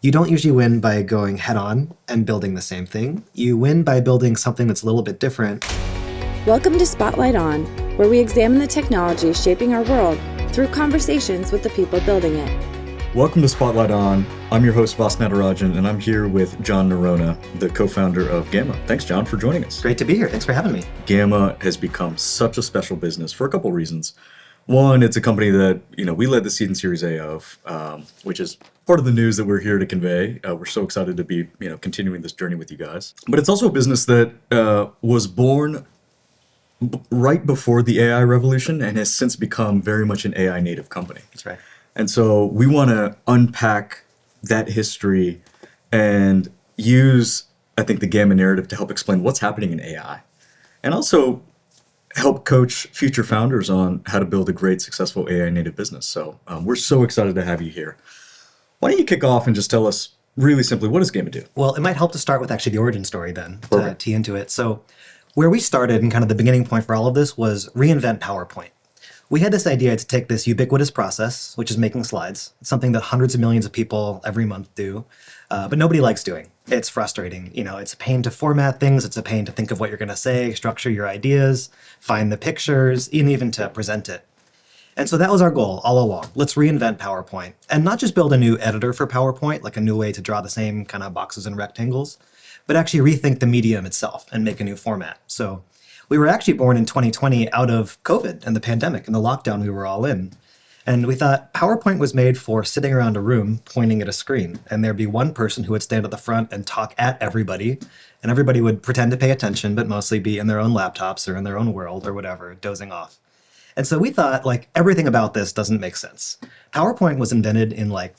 You don't usually win by going head on and building the same thing. You win by building something that's a little bit different. Welcome to Spotlight On, where we examine the technology shaping our world through conversations with the people building it. Welcome to Spotlight On. I'm your host, Vas Natarajan, and I'm here with Jon Noronha, the co-founder of Gamma. Thanks, Jon, for joining us. Great to be here. Thanks for having me. Gamma has become such a special business for a couple reasons. One, it's a company that, we led the seed and Series A of, which is part of the news that we're here to convey. We're so excited to be, continuing this journey with you guys. But it's also a business that was born right before the AI revolution and has since become very much an AI native company. That's right. And so we want to unpack that history and use, I think, the Gamma narrative to help explain what's happening in AI. And also help coach future founders on how to build a great, successful AI native business. So we're so excited to have you here. Why don't you kick off and just tell us really simply, what does Gamma do? Well, it might help to start with actually the origin story then, Perfect. to tee into it. So where we started and kind of the beginning point for all of this was reinvent PowerPoint. We had this idea to take this ubiquitous process, which is making slides. It's something that hundreds of millions of people every month do, but nobody likes doing. It's frustrating. It's a pain to format things. It's a pain to think of what you're going to say, structure your ideas, find the pictures, and even to present it. And so that was our goal all along. Let's reinvent PowerPoint and not just build a new editor for PowerPoint, like a new way to draw the same kind of boxes and rectangles, but actually rethink the medium itself and make a new format. So we were actually born in 2020 out of COVID and the pandemic and the lockdown we were all in. And we thought PowerPoint was made for sitting around a room pointing at a screen. And there'd be one person who would stand at the front and talk at everybody. And everybody would pretend to pay attention, but mostly be in their own laptops or in their own world or whatever, dozing off. And so we thought, everything about this doesn't make sense. PowerPoint was invented in I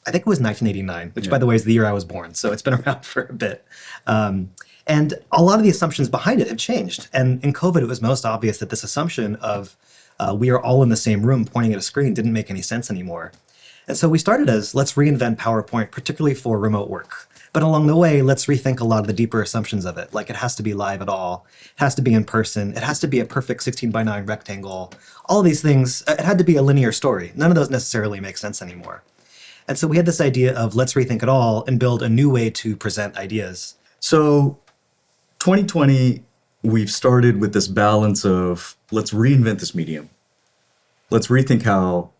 think it was 1989, which by the way is the year I was born. So it's been around for a bit. And a lot of the assumptions behind it have changed. And in COVID, it was most obvious that this assumption of we are all in the same room pointing at a screen didn't make any sense anymore. And so we started as, let's reinvent PowerPoint, particularly for remote work. But along the way, let's rethink a lot of the deeper assumptions of it. It has to be live at all. It has to be in person. It has to be a perfect 16:9 rectangle. All of these things, it had to be a linear story. None of those necessarily make sense anymore. And so we had this idea of let's rethink it all and build a new way to present ideas. So 2020, we've started with this balance of let's reinvent this medium. Let's rethink how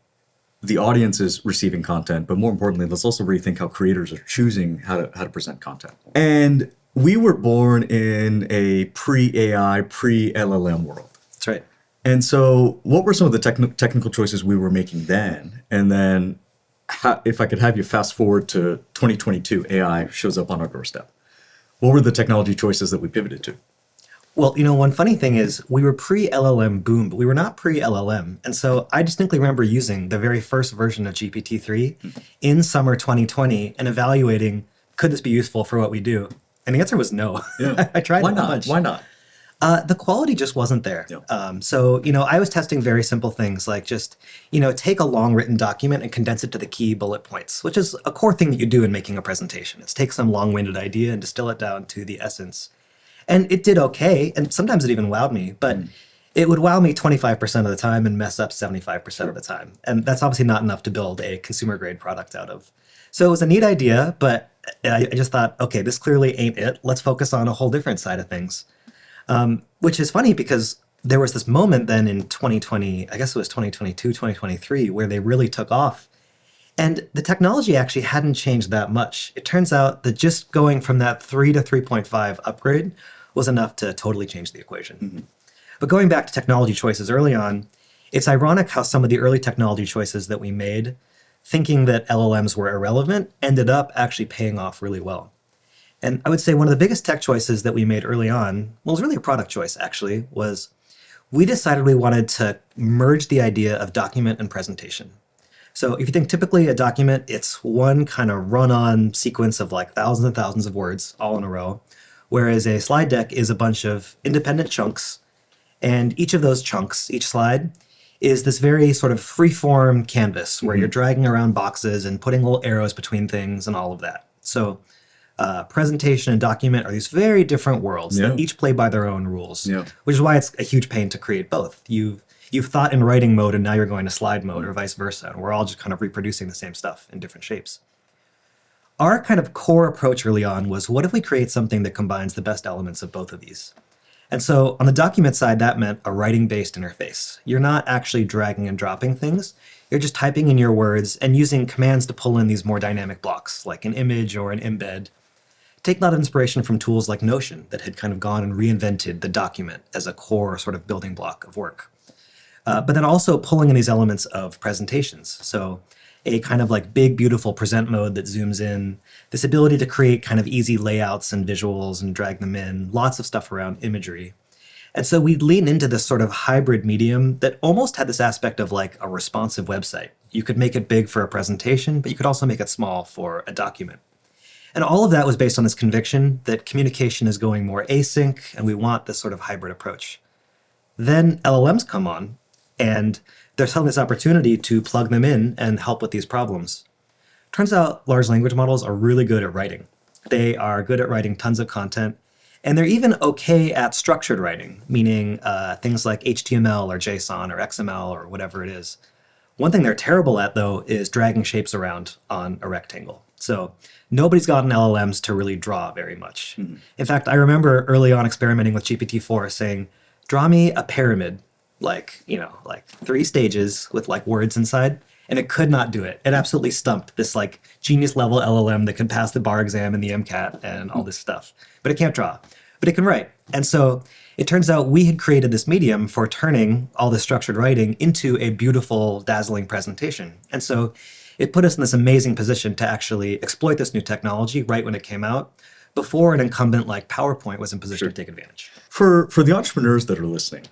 the audience is receiving content, but more importantly, let's also rethink how creators are choosing how to present content. And we were born in a pre-AI, pre-LLM world. That's right. And so what were some of the technical choices we were making then? And then if I could have you fast forward to 2022, AI shows up on our doorstep. What were the technology choices that we pivoted to? Well, one funny thing is we were pre-LLM boom, but we were not pre-LLM. And so I distinctly remember using the very first version of GPT-3 in summer 2020 and evaluating, could this be useful for what we do? And the answer was no. Yeah. I tried Why it a not? bunch. Why not? The quality just wasn't there. Yeah. So I was testing very simple things like just, take a long written document and condense it to the key bullet points, which is a core thing that you do in making a presentation. It's take some long-winded idea and distill it down to the essence. And it did okay, and sometimes it even wowed me, but it would wow me 25% of the time and mess up 75% of the time. And that's obviously not enough to build a consumer-grade product out of. So it was a neat idea, but I just thought, okay, this clearly ain't it. Let's focus on a whole different side of things. Which is funny because there was this moment then in 2020, I guess it was 2022, 2023, where they really took off. And the technology actually hadn't changed that much. It turns out that just going from that 3 to 3.5 upgrade was enough to totally change the equation. Mm-hmm. But going back to technology choices early on, it's ironic how some of the early technology choices that we made, thinking that LLMs were irrelevant, ended up actually paying off really well. And I would say one of the biggest tech choices that we made early on, well, it was really a product choice actually, was we decided we wanted to merge the idea of document and presentation. So if you think typically a document, it's one kind of run-on sequence of thousands and thousands of words all in a row, whereas a slide deck is a bunch of independent chunks. And each of those chunks, each slide, is this very sort of free-form canvas where you're dragging around boxes and putting little arrows between things and all of that. So presentation and document are these very different worlds that each play by their own rules, which is why it's a huge pain to create both. You've thought in writing mode and now you're going to slide mode or vice versa. And we're all just kind of reproducing the same stuff in different shapes. our kind of core approach early on was, what if we create something that combines the best elements of both of these? And so on the document side, that meant a writing-based interface. You're not actually dragging and dropping things. You're just typing in your words and using commands to pull in these more dynamic blocks, like an image or an embed. Take a lot of inspiration from tools like Notion that had kind of gone and reinvented the document as a core sort of building block of work. But then also pulling in these elements of presentations. So a kind of like big, beautiful present mode that zooms in, this ability to create kind of easy layouts and visuals and drag them in, lots of stuff around imagery. And so we lean into this sort of hybrid medium that almost had this aspect of like a responsive website. You could make it big for a presentation, but you could also make it small for a document. And all of that was based on this conviction that communication is going more async, and we want this sort of hybrid approach. Then LLMs come on, and there's suddenly this opportunity to plug them in and help with these problems. Turns out large language models are really good at writing. They are good at writing tons of content, and they're even okay at structured writing, meaning things like HTML or JSON or XML or whatever it is. One thing they're terrible at, though, is dragging shapes around on a rectangle. So nobody's gotten LLMs to really draw very much. Mm-hmm. In fact, I remember early on experimenting with GPT-4 saying, draw me a pyramid, like 3 stages with like words inside, and it could not do it. It absolutely stumped this like genius level LLM that can pass the bar exam and the MCAT and all this stuff. But it can't draw, but it can write. And so it turns out we had created this medium for turning all this structured writing into a beautiful, dazzling presentation. And so it put us in this amazing position to actually exploit this new technology right when it came out, before an incumbent like PowerPoint was in position to take advantage. For the entrepreneurs that are listening,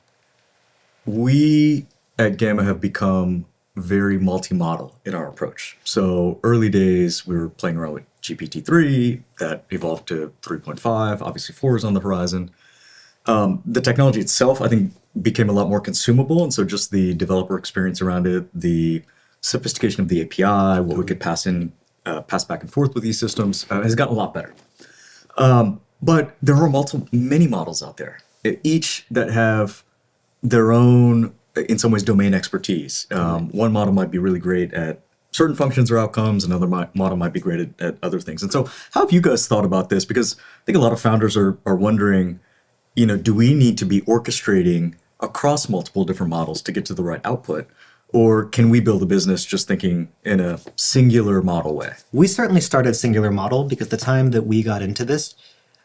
we at Gamma have become very multi-model in our approach. So early days, we were playing around with GPT-3, that evolved to 3.5, obviously 4 is on the horizon. The technology itself, I think, became a lot more consumable, and so just the developer experience around it, the sophistication of the API, what we could pass back and forth with these systems, has gotten a lot better. But there are many models out there, each that have their own, in some ways, domain expertise. One model might be really great at certain functions or outcomes, another model might be great at other things. And so how have you guys thought about this? Because I think a lot of founders are wondering, do we need to be orchestrating across multiple different models to get to the right output? Or can we build a business just thinking in a singular model way? We certainly started singular model because the time that we got into this,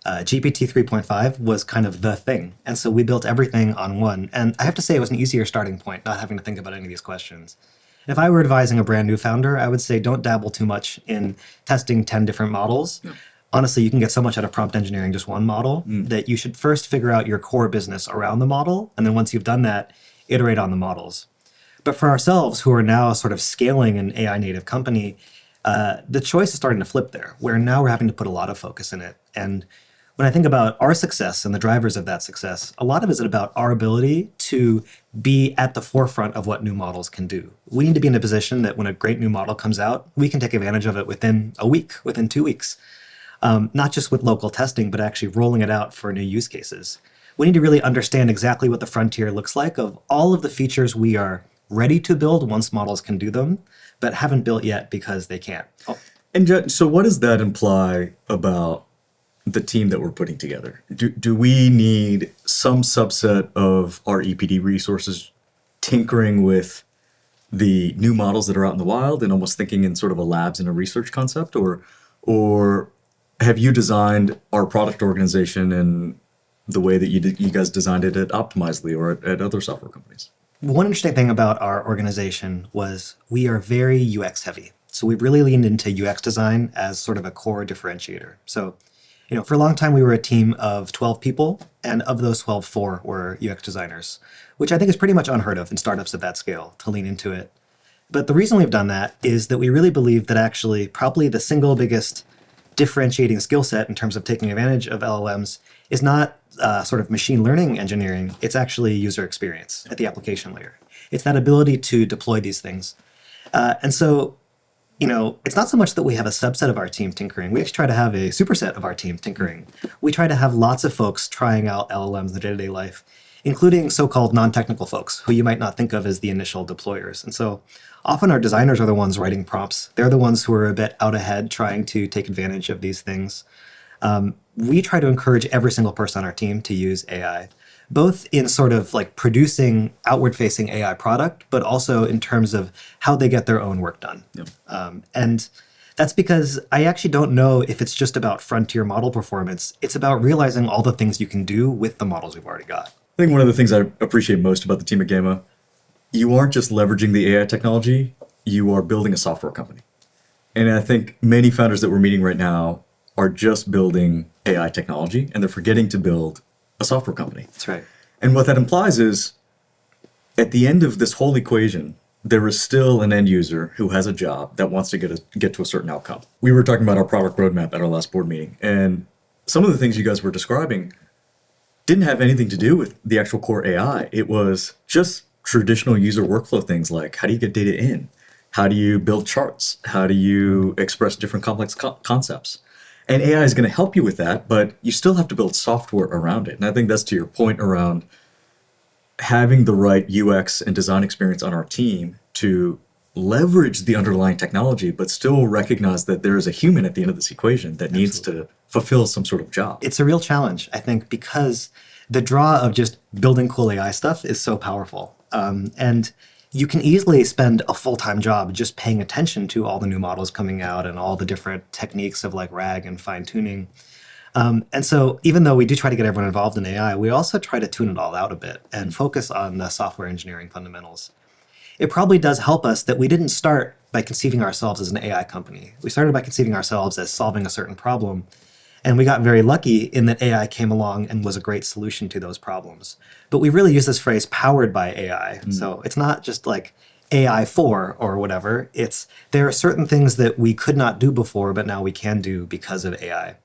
GPT 3.5 was kind of the thing. And so we built everything on one. And I have to say it was an easier starting point, not having to think about any of these questions. If I were advising a brand new founder, I would say don't dabble too much in testing 10 different models. Yeah. Honestly, you can get so much out of prompt engineering, just one model, that you should first figure out your core business around the model. And then once you've done that, iterate on the models. But for ourselves, who are now sort of scaling an AI native company, the choice is starting to flip there, where now we're having to put a lot of focus in it. And when I think about our success and the drivers of that success, a lot of it is about our ability to be at the forefront of what new models can do. We need to be in a position that when a great new model comes out, we can take advantage of it within a week, within 2 weeks. Not just with local testing, but actually rolling it out for new use cases. We need to really understand exactly what the frontier looks like of all of the features we are ready to build once models can do them, but haven't built yet because they can't. And so what does that imply about the team that we're putting together? Do we need some subset of our EPD resources tinkering with the new models that are out in the wild and almost thinking in sort of a labs and a research concept? Or have you designed our product organization in the way that you guys designed it at Optimizely or at other software companies? One interesting thing about our organization was we are very UX heavy. So we really leaned into UX design as sort of a core differentiator. So, for a long time, we were a team of 12 people, and of those 12, 4 were UX designers, which I think is pretty much unheard of in startups at that scale to lean into it. But the reason we've done that is that we really believe that actually probably the single biggest differentiating skill set in terms of taking advantage of LLMs is not sort of machine learning engineering. It's actually user experience at the application layer. It's that ability to deploy these things. And so, it's not so much that we have a subset of our team tinkering. We actually try to have a superset of our team tinkering. We try to have lots of folks trying out LLMs in their day-to-day life including so-called non-technical folks who you might not think of as the initial deployers. And so often our designers are the ones writing prompts. They're the ones who are a bit out ahead trying to take advantage of these things. We try to encourage every single person on our team to use AI, both in sort of like producing outward-facing AI product, but also in terms of how they get their own work done. Yep. And that's because I actually don't know if it's just about frontier model performance. It's about realizing all the things you can do with the models we've already got. I think one of the things I appreciate most about the team at Gamma, you aren't just leveraging the AI technology, you are building a software company. And I think many founders that we're meeting right now are just building AI technology, and they're forgetting to build a software company. That's right. And what that implies is, at the end of this whole equation, there is still an end user who has a job that wants to get to a certain outcome. We were talking about our product roadmap at our last board meeting, and some of the things you guys were describing didn't have anything to do with the actual core AI. It was just traditional user workflow things like, how do you get data in? How do you build charts? How do you express different complex concepts? And AI is going to help you with that, but you still have to build software around it. And I think that's to your point around having the right UX and design experience on our team to leverage the underlying technology, but still recognize that there is a human at the end of this equation that needs to fulfill some sort of job. It's a real challenge, I think, because the draw of just building cool AI stuff is so powerful. And you can easily spend a full-time job just paying attention to all the new models coming out and all the different techniques of like RAG and fine-tuning. And so even though we do try to get everyone involved in AI, we also try to tune it all out a bit and focus on the software engineering fundamentals. It probably does help us that we didn't start by conceiving ourselves as an AI company. We started by conceiving ourselves as solving a certain problem. And we got very lucky in that AI came along and was a great solution to those problems. But we really use this phrase powered by AI. So it's not just like AI for or whatever. It's there are certain things that we could not do before, but now we can do because of AI.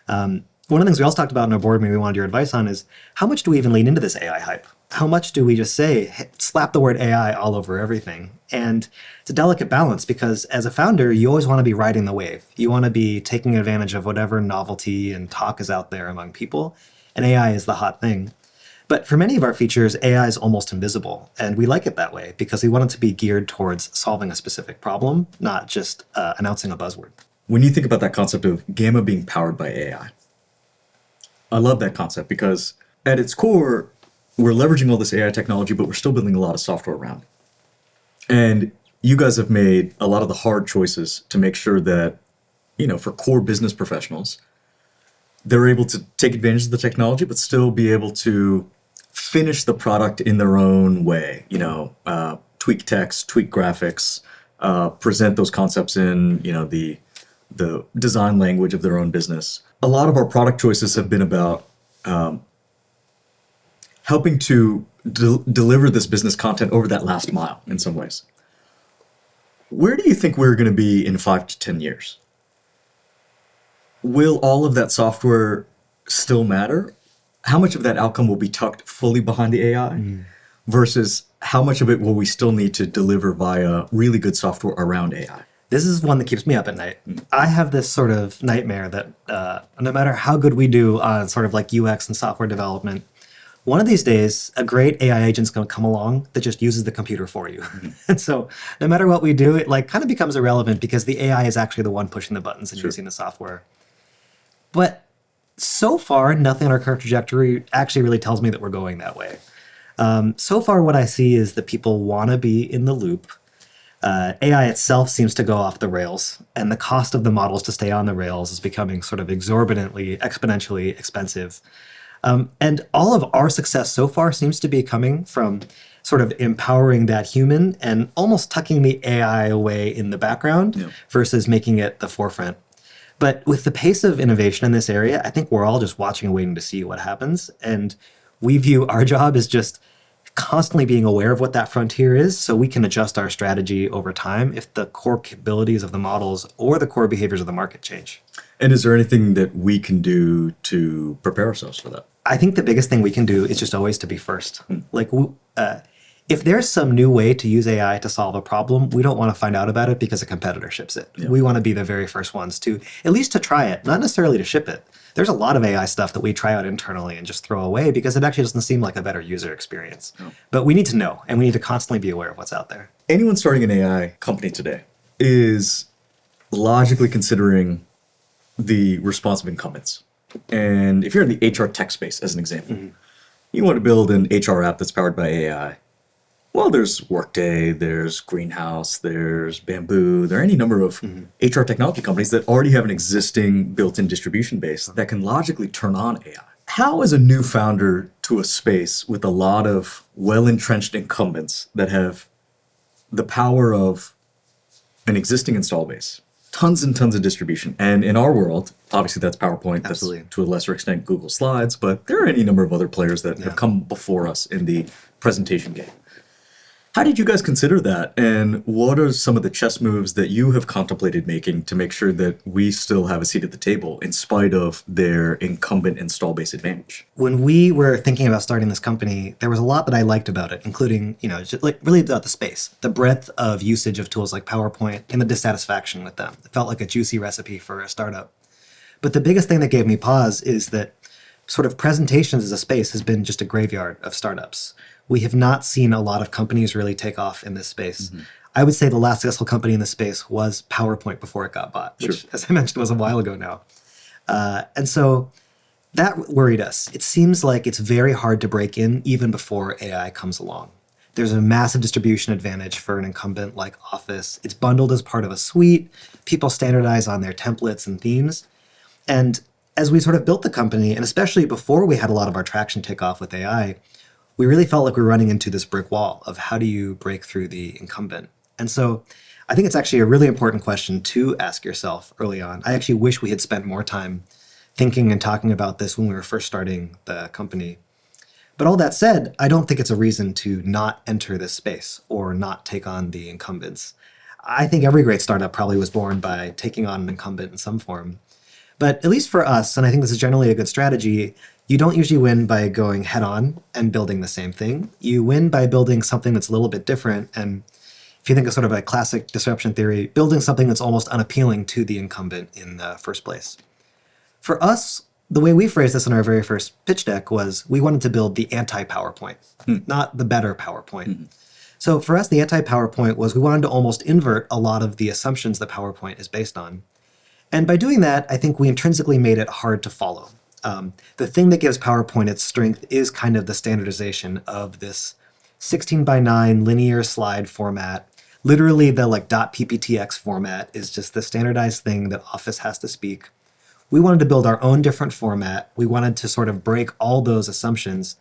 One of the things we also talked about in our board meeting we wanted your advice on is how much do we even lean into this AI hype? How much do we just say, slap the word AI all over everything? And it's a delicate balance because as a founder, you always want to be riding the wave. You want to be taking advantage of whatever novelty and talk is out there among people. And AI is the hot thing. But for many of our features, AI is almost invisible. And we like it that way because we want it to be geared towards solving a specific problem, not just announcing a buzzword. When you think about that concept of Gamma being powered by AI, I love that concept because at its core, we're leveraging all this AI technology, but we're still building a lot of software around it. And you guys have made a lot of the hard choices to make sure that, for core business professionals, they're able to take advantage of the technology, but still be able to finish the product in their own way, tweak text, tweak graphics, present those concepts in, the design language of their own business. A lot of our product choices have been about helping to deliver this business content over that last mile in some ways. Where do you think we're going to be in 5 to 10 years? Will all of that software still matter? How much of that outcome will be tucked fully behind the AI versus how much of it will we still need to deliver via really good software around AI? This is one that keeps me up at night. I have this sort of nightmare that no matter how good we do on sort of like UX and software development, one of these days, a great AI agent's going to come along that just uses the computer for you. And so no matter what we do, it like kind of becomes irrelevant because the AI is actually the one pushing the buttons and using the software. But so far, nothing on our current trajectory actually really tells me that we're going that way. So far, what I see is that people want to be in the loop. AI itself seems to go off the rails, and the cost of the models to stay on the rails is becoming sort of exponentially expensive. And all of our success so far seems to be coming from sort of empowering that human and almost tucking the AI away in the background versus making it the forefront. But with the pace of innovation in this area, I think we're all just watching and waiting to see what happens. And we view our job as just constantly being aware of what that frontier is so we can adjust our strategy over time if the core capabilities of the models or the core behaviors of the market change. And is there anything that we can do to prepare ourselves for that? I think the biggest thing we can do is just always to be first. Like if there's some new way to use AI to solve a problem, we don't want to find out about it because a competitor ships it. Yeah. We want to be the very first ones to, at least to try it, not necessarily to ship it. There's a lot of AI stuff that we try out internally and just throw away because it actually doesn't seem like a better user experience. No. But we need to know, and we need to constantly be aware of what's out there. Anyone starting an AI company today is logically considering the response of incumbents. And if you're in the HR tech space, as an example, you want to build an HR app that's powered by AI. Well, there's Workday, there's Greenhouse, there's Bamboo. There are any number of HR technology companies that already have an existing built-in distribution base that can logically turn on AI. How, as a new founder to a space with a lot of well-entrenched incumbents that have the power of an existing install base, tons and tons of distribution, and in our world, obviously that's PowerPoint, that's Absolutely. to a lesser extent Google Slides, but there are any number of other players that have come before us in the presentation game. How did you guys consider that, and what are some of the chess moves that you have contemplated making to make sure that we still have a seat at the table in spite of their incumbent install base advantage? When we were thinking about starting this company, there was a lot that I liked about it, including, just like really about the space, the breadth of usage of tools like PowerPoint, and the dissatisfaction with them. It felt like a juicy recipe for a startup. But the biggest thing that gave me pause is that sort of presentations as a space has been just a graveyard of startups. We have not seen a lot of companies really take off in this space. I would say the last successful company in this space was PowerPoint before it got bought, which, as I mentioned, was a while ago now. And so that worried us. It seems like it's very hard to break in even before AI comes along. There's a massive distribution advantage for an incumbent like Office. It's bundled as part of a suite. People standardize on their templates and themes. And as we sort of built the company, and especially before we had a lot of our traction take off with AI, we really felt like we were running into this brick wall of how do you break through the incumbent? And so I think it's actually a really important question to ask yourself early on. I actually wish we had spent more time thinking and talking about this when we were first starting the company. But all that said, I don't think it's a reason to not enter this space or not take on the incumbents. I think every great startup probably was born by taking on an incumbent in some form. But at least for us, and I think this is generally a good strategy, you don't usually win by going head on and building the same thing. You win by building something that's a little bit different. And if you think of sort of a classic disruption theory, building something that's almost unappealing to the incumbent in the first place. For us, the way we phrased this in our very first pitch deck was we wanted to build the anti-PowerPoint, not the better PowerPoint. So for us, the anti-PowerPoint was we wanted to almost invert a lot of the assumptions that PowerPoint is based on. And by doing that, I think we intrinsically made it hard to follow. The thing that gives PowerPoint its strength is kind of the standardization of this 16:9 linear slide format. Literally the .pptx format is just the standardized thing that Office has to speak. We wanted to build our own different format. We wanted to sort of break all those assumptions.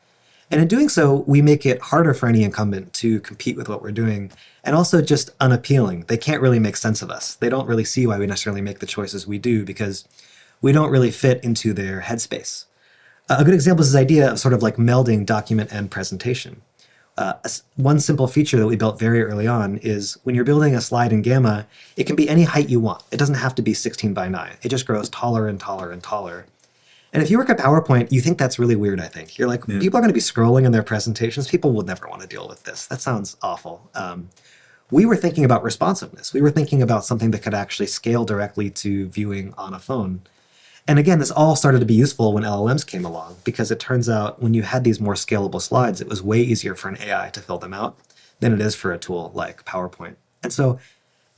And in doing so, we make it harder for any incumbent to compete with what we're doing, and also just unappealing. They can't really make sense of us. They don't really see why we necessarily make the choices we do because we don't really fit into their headspace. A good example is this idea of sort of like melding document and presentation. One simple feature that we built very early on is when you're building a slide in Gamma, it can be any height you want. It doesn't have to be 16:9. It just grows taller and taller and taller. And if you work at PowerPoint, you think that's really weird, I think. You're like, people are going to be scrolling in their presentations. People would never want to deal with this. That sounds awful. We were thinking about responsiveness. We were thinking about something that could actually scale directly to viewing on a phone. And again, this all started to be useful when LLMs came along, because it turns out when you had these more scalable slides, it was way easier for an AI to fill them out than it is for a tool like PowerPoint. And so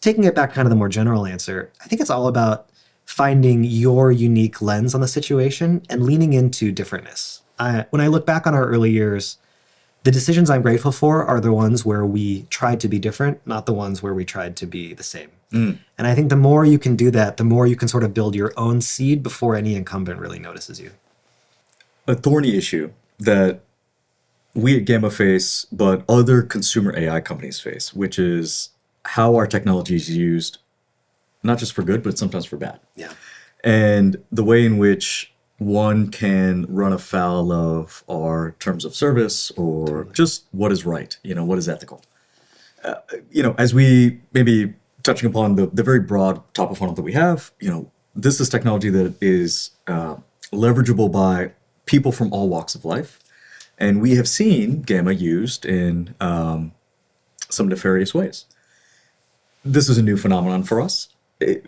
taking it back kind of the more general answer, I think it's all about finding your unique lens on the situation and leaning into differentness. When I look back on our early years, the decisions I'm grateful for are the ones where we tried to be different, not the ones where we tried to be the same. And I think the more you can do that, the more you can sort of build your own seed before any incumbent really notices you. A thorny issue that we at Gamma face, but other consumer AI companies face, which is how our technology is used, not just for good, but sometimes for bad. Yeah. And the way in which one can run afoul of our terms of service or just what is right, what is ethical. As we maybe touching upon the very broad top of funnel that we have, this is technology that is leverageable by people from all walks of life. And we have seen Gamma used in some nefarious ways. This is a new phenomenon for us.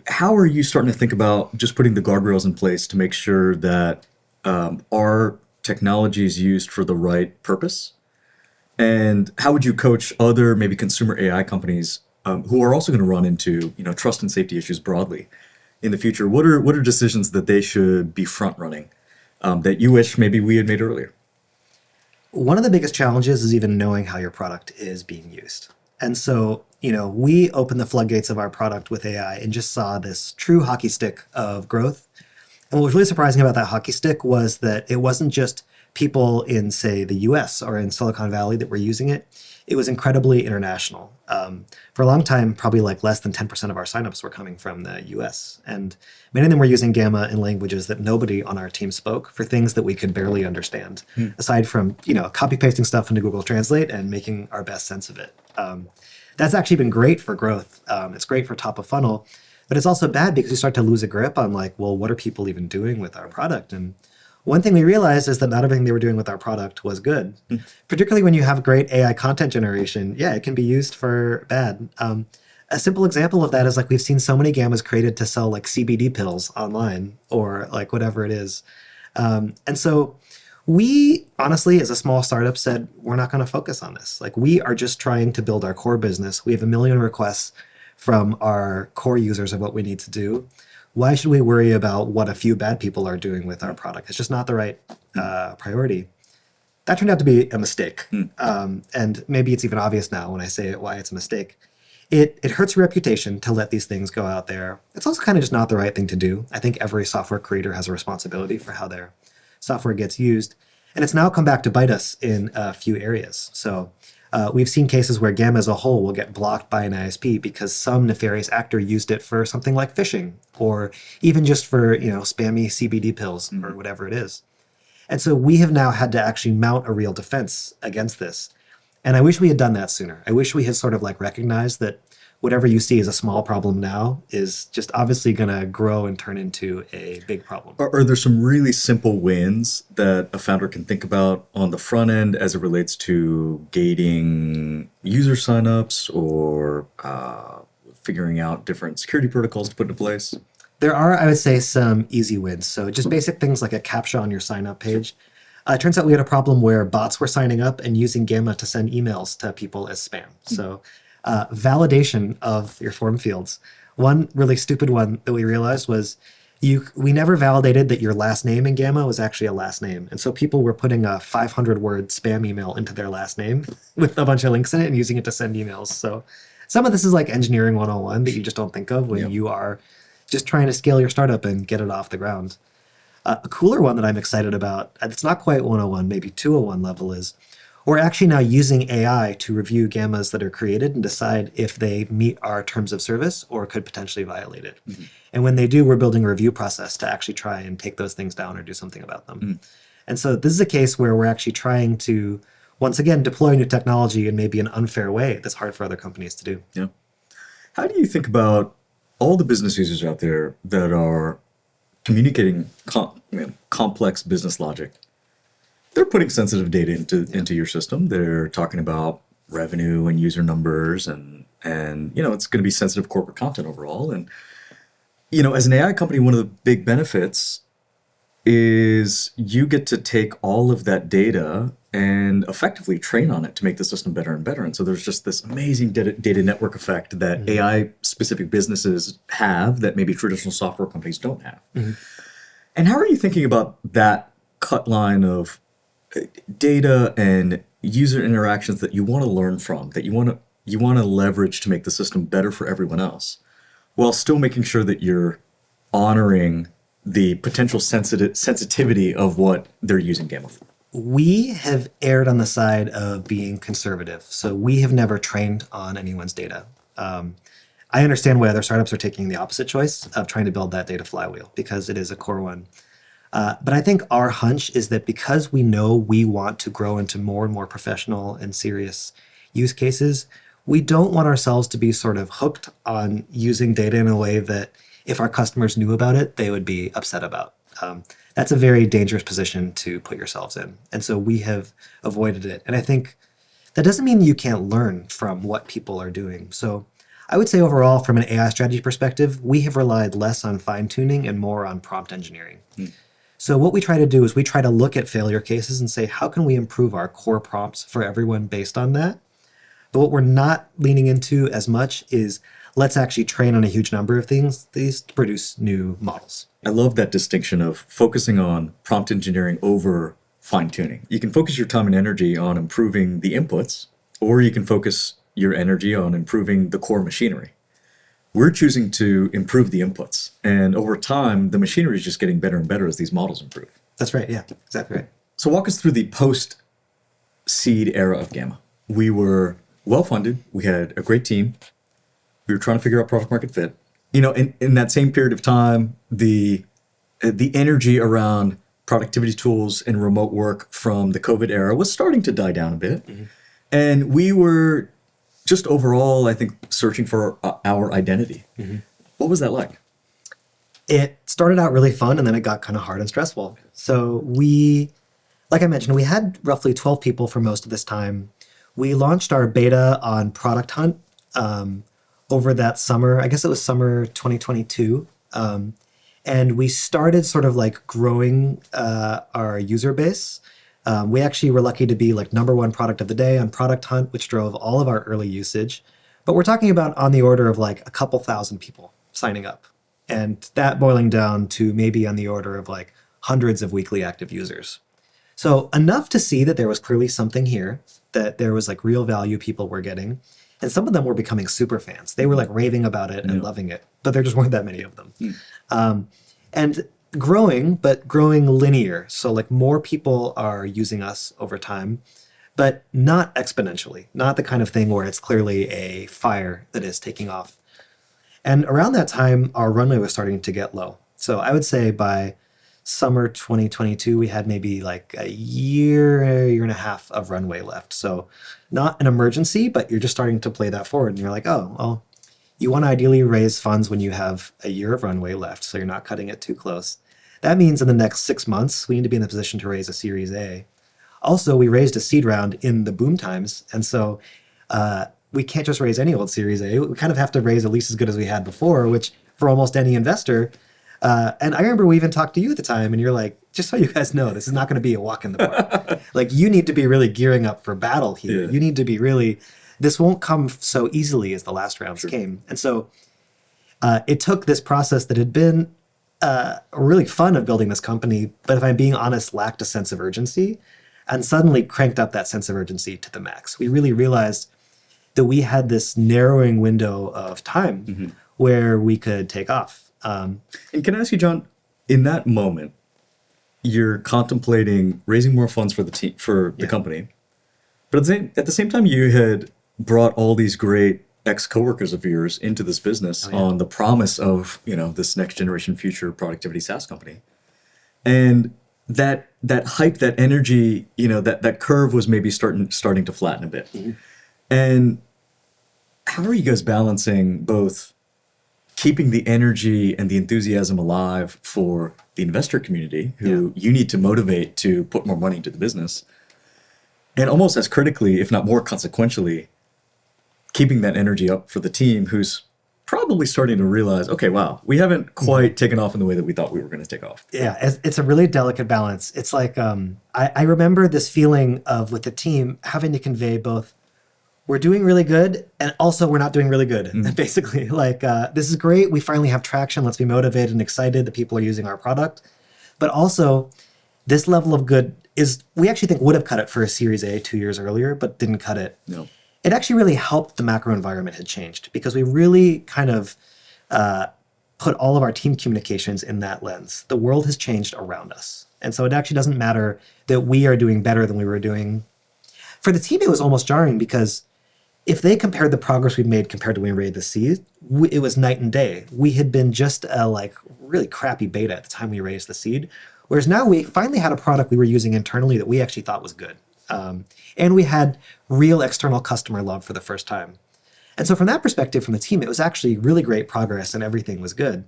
How are you starting to think about just putting the guardrails in place to make sure that our technology is used for the right purpose? And how would you coach other maybe consumer AI companies who are also going to run into trust and safety issues broadly in the future? What are decisions that they should be front running that you wish maybe we had made earlier? One of the biggest challenges is even knowing how your product is being used. And so, we opened the floodgates of our product with AI and just saw this true hockey stick of growth. And what was really surprising about that hockey stick was that it wasn't just people in, say, the US or in Silicon Valley that were using it. It was incredibly international. For a long time, probably like less than 10% of our signups were coming from the US. And many of them were using Gamma in languages that nobody on our team spoke for things that we could barely understand, aside from, copy pasting stuff into Google Translate and making our best sense of it. That's actually been great for growth. It's great for top of funnel, but it's also bad because you start to lose a grip on what are people even doing with our product? And one thing we realized is that not everything they were doing with our product was good, particularly when you have great AI content generation. Yeah, it can be used for bad. A simple example of that is we've seen so many Gammas created to sell CBD pills online or whatever it is. And so we honestly, as a small startup, said, we're not going to focus on this. We are just trying to build our core business. We have 1 million requests from our core users of what we need to do. Why should we worry about what a few bad people are doing with our product? It's just not the right priority. That turned out to be a mistake. And maybe it's even obvious now when I say it, why it's a mistake. It hurts your reputation to let these things go out there. It's also kind of just not the right thing to do. I think every software creator has a responsibility for how their software gets used. And it's now come back to bite us in a few areas. So we've seen cases where Gamma as a whole will get blocked by an ISP because some nefarious actor used it for something like phishing or even just for, spammy CBD pills or whatever it is. And so we have now had to actually mount a real defense against this. And I wish we had done that sooner. I wish we had sort of recognized that whatever you see as a small problem now is just obviously going to grow and turn into a big problem. Are there some really simple wins that a founder can think about on the front end as it relates to gating user signups or figuring out different security protocols to put into place? There are, I would say, some easy wins. So just basic things like a CAPTCHA on your sign-up page. It turns out we had a problem where bots were signing up and using Gamma to send emails to people as spam. So validation of your form fields. One really stupid one that we realized was we never validated that your last name in Gamma was actually a last name. And so people were putting a 500-word spam email into their last name with a bunch of links in it and using it to send emails. So some of this is engineering 101 that you just don't think of when you are just trying to scale your startup and get it off the ground. A cooler one that I'm excited about, it's not quite 101, maybe 201 level, is we're actually now using AI to review Gammas that are created and decide if they meet our terms of service or could potentially violate it. And when they do, we're building a review process to actually try and take those things down or do something about them. And so this is a case where we're actually trying to, once again, deploy new technology in maybe an unfair way that's hard for other companies to do. Yeah. How do you think about all the business users out there that are communicating complex business logic? They're putting sensitive data into your system. They're talking about revenue and user numbers and it's going to be sensitive corporate content overall. And as an AI company, one of the big benefits is you get to take all of that data and effectively train on it to make the system better and better. And so there's just this amazing data network effect that AI specific businesses have that maybe traditional software companies don't have. And how are you thinking about that cut line of data and user interactions that you want to learn from, that you want to leverage to make the system better for everyone else, while still making sure that you're honoring the potential sensitivity of what they're using Gamma for? We have erred on the side of being conservative. So we have never trained on anyone's data. I understand why other startups are taking the opposite choice of trying to build that data flywheel because it is a core one. But I think our hunch is that because we know we want to grow into more and more professional and serious use cases, we don't want ourselves to be sort of hooked on using data in a way that if our customers knew about it, they would be upset about. That's a very dangerous position to put yourselves in. And so we have avoided it. And I think that doesn't mean you can't learn from what people are doing. So I would say overall, from an AI strategy perspective, we have relied less on fine tuning and more on prompt engineering. So what we try to do is we try to look at failure cases and say, how can we improve our core prompts for everyone based on that? But what we're not leaning into as much is let's actually train on a huge number of things, these to produce new models. I love that distinction of focusing on prompt engineering over fine tuning. You can focus your time and energy on improving the inputs, or you can focus your energy on improving the core machinery. We're choosing to improve the inputs. And over time, the machinery is just getting better and better as these models improve. That's right. Yeah, exactly right. So walk us through the post-seed era of Gamma. We were well-funded. We had a great team. We were trying to figure out product market fit. You know, in that same period of time, the energy around productivity tools and remote work from the COVID era was starting to die down a bit. And we were just overall, I think, searching for our identity. What was that like? It started out really fun and then it got kind of hard and stressful. So like I mentioned, we had roughly 12 people for most of this time. We launched our beta on Product Hunt over that summer. I guess it was summer 2022. And we started sort of like growing our user base. We actually were lucky to be like #1 product of the day on Product Hunt, which drove all of our early usage. But we're talking about on the order of like a couple thousand people signing up. And that boiling down to maybe on the order of like hundreds of weekly active users. So enough to see that there was clearly something here, that there was like real value people were getting. And some of them were becoming super fans. They were like raving about it and loving it, but there just weren't that many of them. And growing, but growing linear. So like more people are using us over time, but not exponentially, not the kind of thing where it's clearly a fire that is taking off. And around that time, our runway was starting to get low. So I would say by summer 2022, we had maybe like a year and a half of runway left. So not an emergency, but you're just starting to play that forward. And you're like, oh, well, you want to ideally raise funds when you have a year of runway left, so you're not cutting it too close. That means in the next 6 months, we need to be in the position to raise a Series A. Also, we raised a seed round in the boom times, and so we can't just raise any old Series A. We kind of have to raise at least as good as we had before, which for almost any investor. And I remember we even talked to you at the time, and you're like, just so you guys know, this is not going to be a walk in the park. Like, you need to be really gearing up for battle here. Yeah. You need to be really... This won't come so easily as the last rounds came. And so it took this process that had been really fun of building this company, but if I'm being honest, lacked a sense of urgency, and suddenly cranked up that sense of urgency to the max. We really realized that we had this narrowing window of time where we could take off. And can I ask you, John, in that moment, you're contemplating raising more funds for the team, for the company, but at the same time, you had brought all these great ex-coworkers of yours into this business on the promise of, you know, this next generation future productivity SaaS company. And that hype, that energy, you know, that curve was maybe starting to flatten a bit. And how are you guys balancing both keeping the energy and the enthusiasm alive for the investor community who you need to motivate to put more money into the business, and almost as critically, if not more consequentially, keeping that energy up for the team who's probably starting to realize, okay, wow, we haven't quite taken off in the way that we thought we were going to take off. Yeah, it's a really delicate balance. It's like, I remember this feeling of with the team having to convey both, we're doing really good and also we're not doing really good, basically. Like, this is great. We finally have traction. Let's be motivated and excited that people are using our product. But also, this level of good we actually think would have cut it for a Series A 2 years earlier, but didn't cut it. No. It actually really helped the macro environment had changed because we really kind of put all of our team communications in that lens. The world has changed around us. And so it actually doesn't matter that we are doing better than we were doing. For the team, it was almost jarring because if they compared the progress we'd made compared to when we raised the seed, it was night and day. We had been just a like really crappy beta at the time we raised the seed. Whereas now we finally had a product we were using internally that we actually thought was good. And we had real external customer love for the first time. And so from that perspective, from the team, it was actually really great progress and everything was good.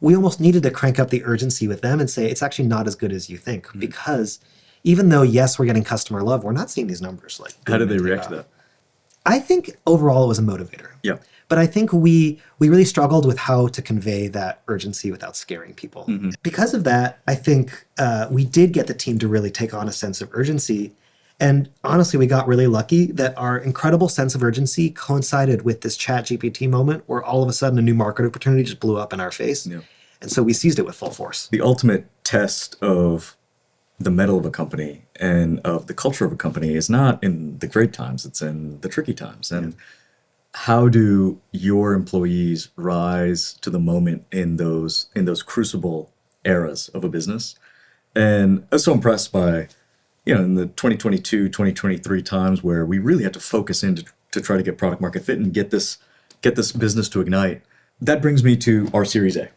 we almost needed to crank up the urgency with them and say, it's actually not as good as you think. Because even though, yes, we're getting customer love, we're not seeing these numbers. Like, How did they take react off. to that? I think overall it was a motivator. Yeah. But I think we really struggled with how to convey that urgency without scaring people. Because of that, I think we did get the team to really take on a sense of urgency. And honestly, we got really lucky that our incredible sense of urgency coincided with this ChatGPT moment where all of a sudden a new market opportunity just blew up in our face. Yeah. And so we seized it with full force. The ultimate test of the mettle of a company and of the culture of a company is not in the great times, it's in the tricky times. And how do your employees rise to the moment in those crucible eras of a business? And I was so impressed by, in the 2022, 2023 times where we really had to focus in to try to get product market fit and get this business to ignite. That brings me to our Series A.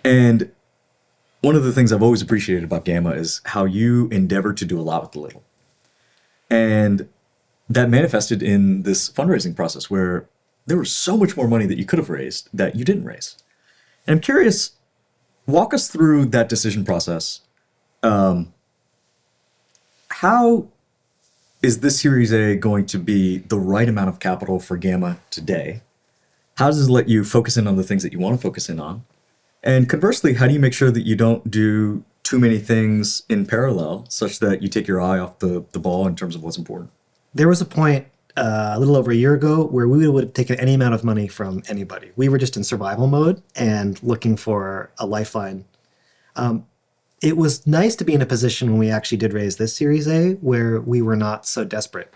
And one of the things I've always appreciated about Gamma is how you endeavor to do a lot with the little. And that manifested in this fundraising process where there was so much more money that you could have raised that you didn't raise. And I'm curious, walk us through that decision process. How is this Series A going to be the right amount of capital for Gamma today? How does it let you focus in on the things that you want to focus in on? And conversely, how do you make sure that you don't do too many things in parallel such that you take your eye off the ball in terms of what's important? There was a point a little over a year ago where we would have taken any amount of money from anybody. We were just in survival mode and looking for a lifeline. It was nice to be in a position when we actually did raise this Series A where we were not so desperate.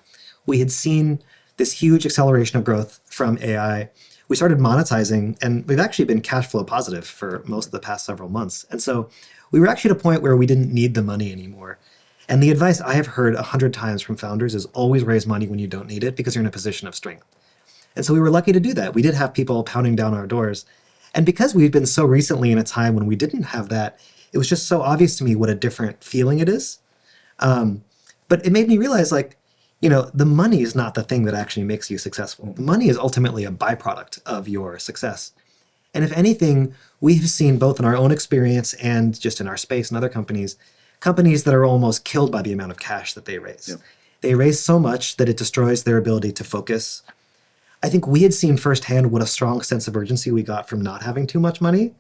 We had seen this huge acceleration of growth from AI. We started monetizing, and we've actually been cash flow positive for most of the past several months. And so we were actually at a point where we didn't need the money anymore. And the advice I have heard 100 times from founders is always raise money when you don't need it because you're in a position of strength. And so we were lucky to do that. We did have people pounding down our doors. And because we've been so recently in a time when we didn't have that, it was just so obvious to me what a different feeling it is. But it made me realize, the money is not the thing that actually makes you successful. The money is ultimately a byproduct of your success. And if anything, we've seen both in our own experience and just in our space and other companies that are almost killed by the amount of cash that they raise. Yep. They raise so much that it destroys their ability to focus. I think we had seen firsthand what a strong sense of urgency we got from not having too much money.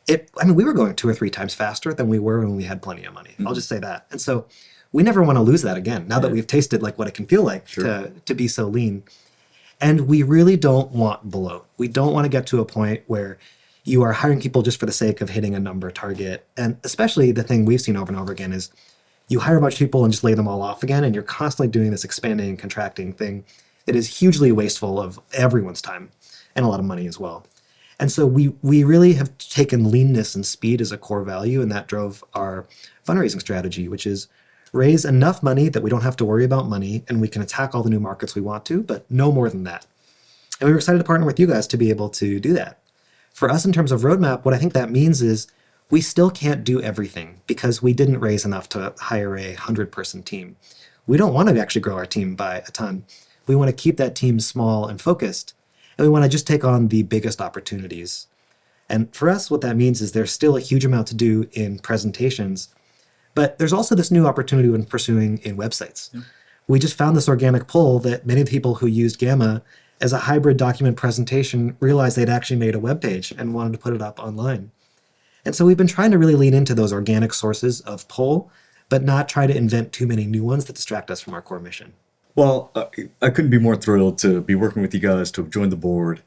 We were going 2 or 3 times faster than we were when we had plenty of money. I'll just say that. And so we never want to lose that again, now that we've tasted what it can feel like to be so lean. And we really don't want bloat. We don't want to get to a point where you are hiring people just for the sake of hitting a number target. And especially the thing we've seen over and over again is you hire a bunch of people and just lay them all off again, and you're constantly doing this expanding and contracting thing that is hugely wasteful of everyone's time and a lot of money as well. And so we really have taken leanness and speed as a core value, and that drove our fundraising strategy, which is raise enough money that we don't have to worry about money and we can attack all the new markets we want to, but no more than that. And we were excited to partner with you guys to be able to do that. For us, in terms of roadmap, what I think that means is we still can't do everything because we didn't raise enough to hire a 100-person team. We don't want to actually grow our team by a ton. We want to keep that team small and focused, and we want to just take on the biggest opportunities. And for us, what that means is there's still a huge amount to do in presentations, but there's also this new opportunity when pursuing in websites. Yeah. We just found this organic pull that many of the people who used Gamma as a hybrid document presentation realized they'd actually made a web page and wanted to put it up online. And so we've been trying to really lean into those organic sources of pull, but not try to invent too many new ones that distract us from our core mission. Well, I couldn't be more thrilled to be working with you guys, to have joined the board.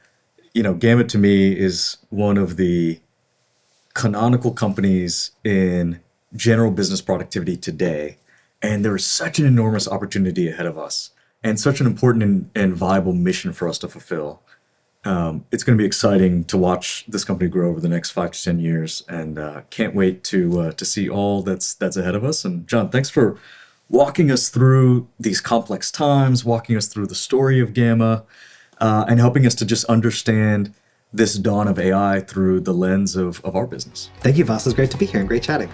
Gamma to me is one of the canonical companies in general business productivity today. And there is such an enormous opportunity ahead of us and such an important and viable mission for us to fulfill. It's going to be exciting to watch this company grow over the next 5 to 10 years, and can't wait to see all that's ahead of us. And Jon, thanks for walking us through these complex times, walking us through the story of Gamma, and helping us to just understand this dawn of AI through the lens of our business. Thank you, Voss. It was great to be here and great chatting.